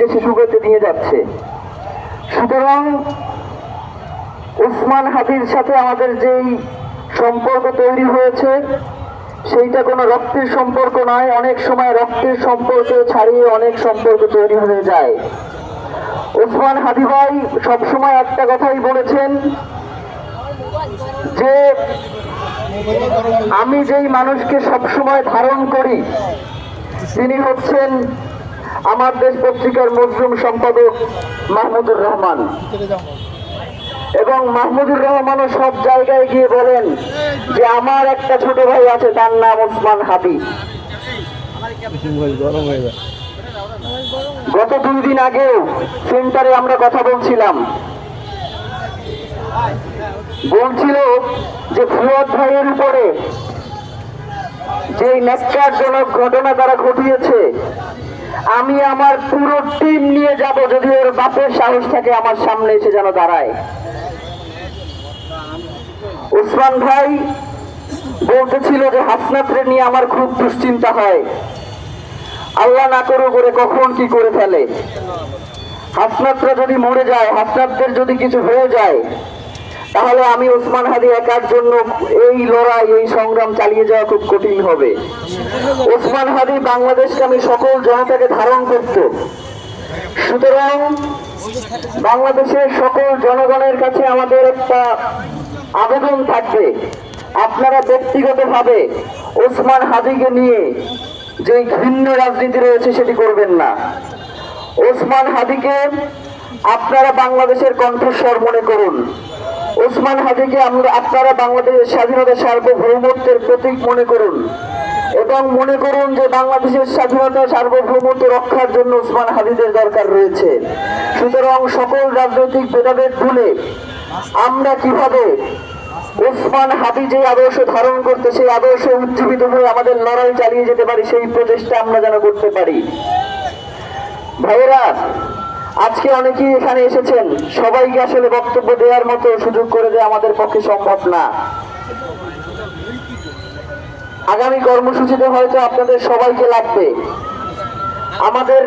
যে শিশুকে নিয়ে যাচ্ছে। সুতরাং ওসমান হাদির সাথে আমাদের যেই সম্পর্ক তৈরি হয়েছে সেইটা কোনো রক্তের সম্পর্ক নয়। অনেক সময় রক্তের সম্পর্ক ছাড়িয়ে অনেক সম্পর্ক তৈরি হয়ে যায়। ওসমান হাদি ভাই সবসময় একটা কথাই বলেছেন যে আমি যেই মানুষকে সবসময় ধারণ করি তিনি হচ্ছেন আমার দেশ পত্রিকার মজলুম সম্পাদক মাহমুদুর রহমান। এবং মাহমুদুর রহমানও সব জায়গায় গিয়ে বলেন যে আমার একটা ছোট ভাই আছে, তার নাম ওসমান হাদি। গত 2 দিন আগেও সেন্টারে আমরা কথা বলছিলাম, বলছিল যে ফুয়াদ ভাইয়ের উপরে যে ন্যাক্কারজনক ঘটনা তারা ঘটিয়েছে, আমি আমার পুরো টিম নিয়ে যাব যদি ওর বাপের সাহস থাকে আমার সামনে এসে যেন দাঁড়ায়। ওসমান ভাই বলতেছিল যে হাসনাতরে নিয়ে আমার খুব দুশ্চিন্তা হয়, আল্লাহ না করুক করে কখন কি করে ফেলে। হাসনাতরা যদি মরে যায়, হাসনাতদের যদি কিছু হয়ে যায়, তাহলে আমি ওসমান হাদি একার জন্য এই লড়াই এই সংগ্রাম চালিয়ে যাওয়া খুব কঠিন হবে। ওসমান হাদি বাংলাদেশকে আমি সকল জনতাকে ধারণ করত। সুতরাং বাংলাদেশের সকল জনগণের কাছে আমাদের একটা আবেদন থাকবে, আপনারা ব্যক্তিগতভাবে ওসমান হাদিকে নিয়ে যে ঘৃণ্য রাজনীতি রয়েছে সেটি করবেন না। ওসমান হাদিকে আপনারা বাংলাদেশের কণ্ঠস্বর মনে করুন। ওসমান হাদিকে আপনারা বাংলাদেশের স্বাধীনতা সার্বভৌমত্বের প্রতীক মনে করুন এবং মনে করুন যে বাংলাদেশের স্বাধীনতা সার্বভৌমত্ব রক্ষার জন্য ওসমান হাদিদের দরকার রয়েছে। সুতরাং সকল রাজনৈতিক ভেদাভেদ ভুলে আমরা কিভাবে ওসমান হাদি যে আদর্শ ধারণ করতে সেই আদর্শে উজ্জীবিত হয়ে আমাদের লড়াই চালিয়ে যেতে পারি, সেই প্রচেষ্টা আমরা যেন করতে পারি। ভাইয়েরা, আজকে অনেকেই এখানে এসেছেন, সবাইকে আসলে বক্তব্য দেওয়ার মতো সুযোগ করে দেওয়া আমাদের পক্ষে সম্ভব না। আগামী কর্মসূচিতে হয়তো আপনাদের সবাইকে লাগবে। আমাদের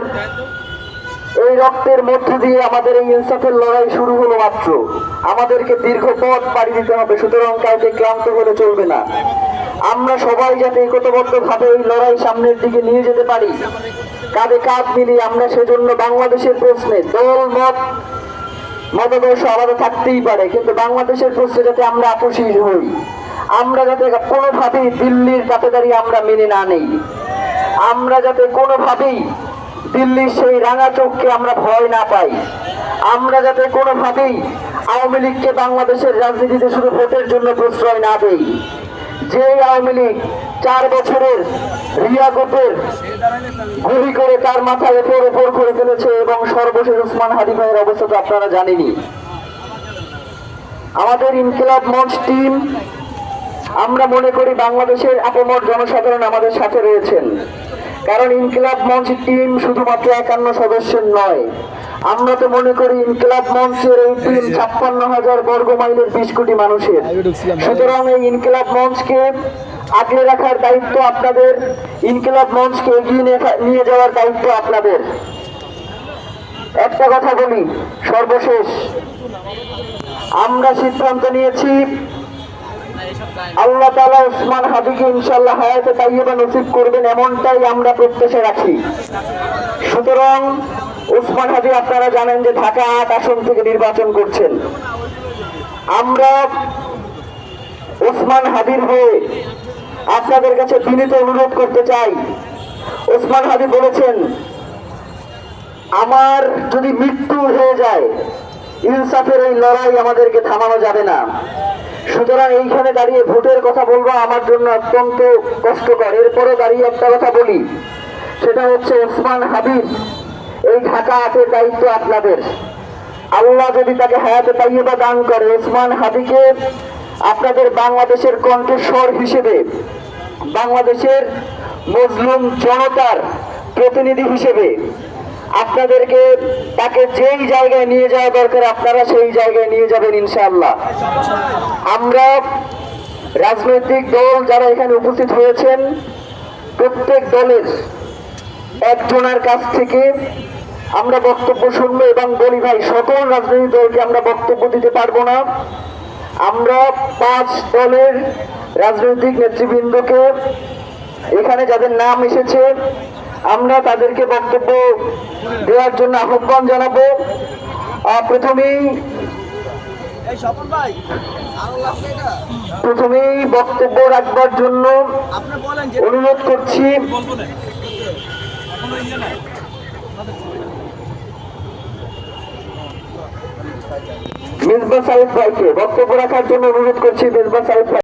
এই রক্তের মধ্য দিয়ে আমাদের এই ইনসাফের লড়াই শুরু হলো মাত্র, আমাদেরকে দীর্ঘ পথ পাড়ি দিতে হবে। সুতরাং কাউকে ক্লান্ত হলে চলবে না। আমরা সবাই যাতে একতাবদ্ধভাবে এই লড়াই সামনের দিকে নিয়ে যেতে পারি, কাঁধে কাঁধ মিলিয়ে, আমরা সেজন্য বাংলাদেশের প্রশ্নে দল মতাদর্শ আলাদা থাকতেই পারে, কিন্তু বাংলাদেশের প্রশ্নে যাতে আমরা আপোষহীন হই, আমরা যাতে কোনোভাবেই দিল্লির কাতাদারি আমরা মেনে না নেই, আমরা যাতে কোনোভাবেই দিল্লির সেই রাঙা চোখকে আমরা ভয় না পাই, আমরা যাতে কোনোভাবেই আওয়ামী লীগকে বাংলাদেশের রাজনীতিতে শুধু ভোটের জন্য প্রশ্রয় না দেই। যে আওয়ামী লীগ 4 বছরের রিয়া গোপের গুলি করে তার মাথায় ওপর করে ফেলেছে এবং সর্বশেষ ওসমান হাদি ভাইয়ের অবস্থা তো আপনারা জানেনই। আমাদের ইনকিলাব মঞ্চ টিম, আমরা মনে করি বাংলাদেশের আপামর জনসাধারণ আমাদের সাথে রয়েছেন, কারণ ইনকিলাব মঞ্চ টিম শুধুমাত্র 51 সদস্যের নয়। আমরা তো মনে করি ইনকিলাব মঞ্চের এই টিম 56,000 বর্গ মাইলের 20 কোটি মানুষের। সুতরাং এই ইনকিলাব মঞ্চকে আগলে রাখার দায়িত্ব আপনাদের, ইনকিলাব মঞ্চকে এগিয়ে নিয়ে যাওয়ার দায়িত্ব আপনাদের। একটা কথা বলি সর্বশেষ, আমরা সিদ্ধান্ত নিয়েছি আল্লাহ তাআলা ওসমান হাদিকে ইনশাআল্লাহ হায়াতে তাইয়্যিবা নসিব করবেন, এমনটাই আমরা প্রত্যাশা রাখি। সুতরাং ওসমান হাদি, আপনারা জানেন যে ঢাকা 8 আসন থেকে নির্বাচন করছেন। আমরা ওসমান হাদির হয়ে আপনাদের কাছে বিনীত অনুরোধ করতে চাই। ওসমান হাদি বলেছেন, আমার যদি মৃত্যু হয়ে যায়, ইনসাফের এই লড়াই আমাদেরকে থামানো যাবে না। সুতরাং এইখানে দাঁড়িয়ে ভোটের কথা বলবো আমার জন্য অত্যন্ত কষ্টকর। এরপরে দাঁড়িয়ে একটা কথা বলি, সেটা হচ্ছে ওসমান হাদির এই ঢাকা 8-এর দায়িত্ব আপনাদের। আল্লাহ যদি তাকে হায়াতে তাইয়্যিবা দান করে, ওসমান হাদিকে আপনাদের বাংলাদেশের কণ্ঠস্বর হিসেবে, বাংলাদেশের মজলুম জনতার প্রতিনিধি হিসেবে আপনাদেরকে তাকে যেই জায়গায় নিয়ে যাওয়া দরকার আপনারা সেই জায়গায় নিয়ে যাবেন ইনশাআল্লাহ। আমরা রাজনৈতিক দল যারা এখানে উপস্থিত হয়েছেন, প্রত্যেক দলের একজনের কাছ থেকে আমরা বক্তব্য শুনবো এবং বলি ভাই সকল রাজনৈতিক দলকে আমরা বক্তব্য দিতে পারবো না। আমরা 5 দলের রাজনৈতিক নেতৃবৃন্দকে এখানে যাদের নাম এসেছে আমরা তাদেরকে বক্তব্য দেওয়ার জন্য আহ্বান জানাবো। প্রথমেই বক্তব্য রাখবার জন্য অনুরোধ করছি মিসবাহ সাইদ ভাইকে বক্তব্য রাখার জন্য অনুরোধ করছি। মিসবাহ সাইদ ভাই।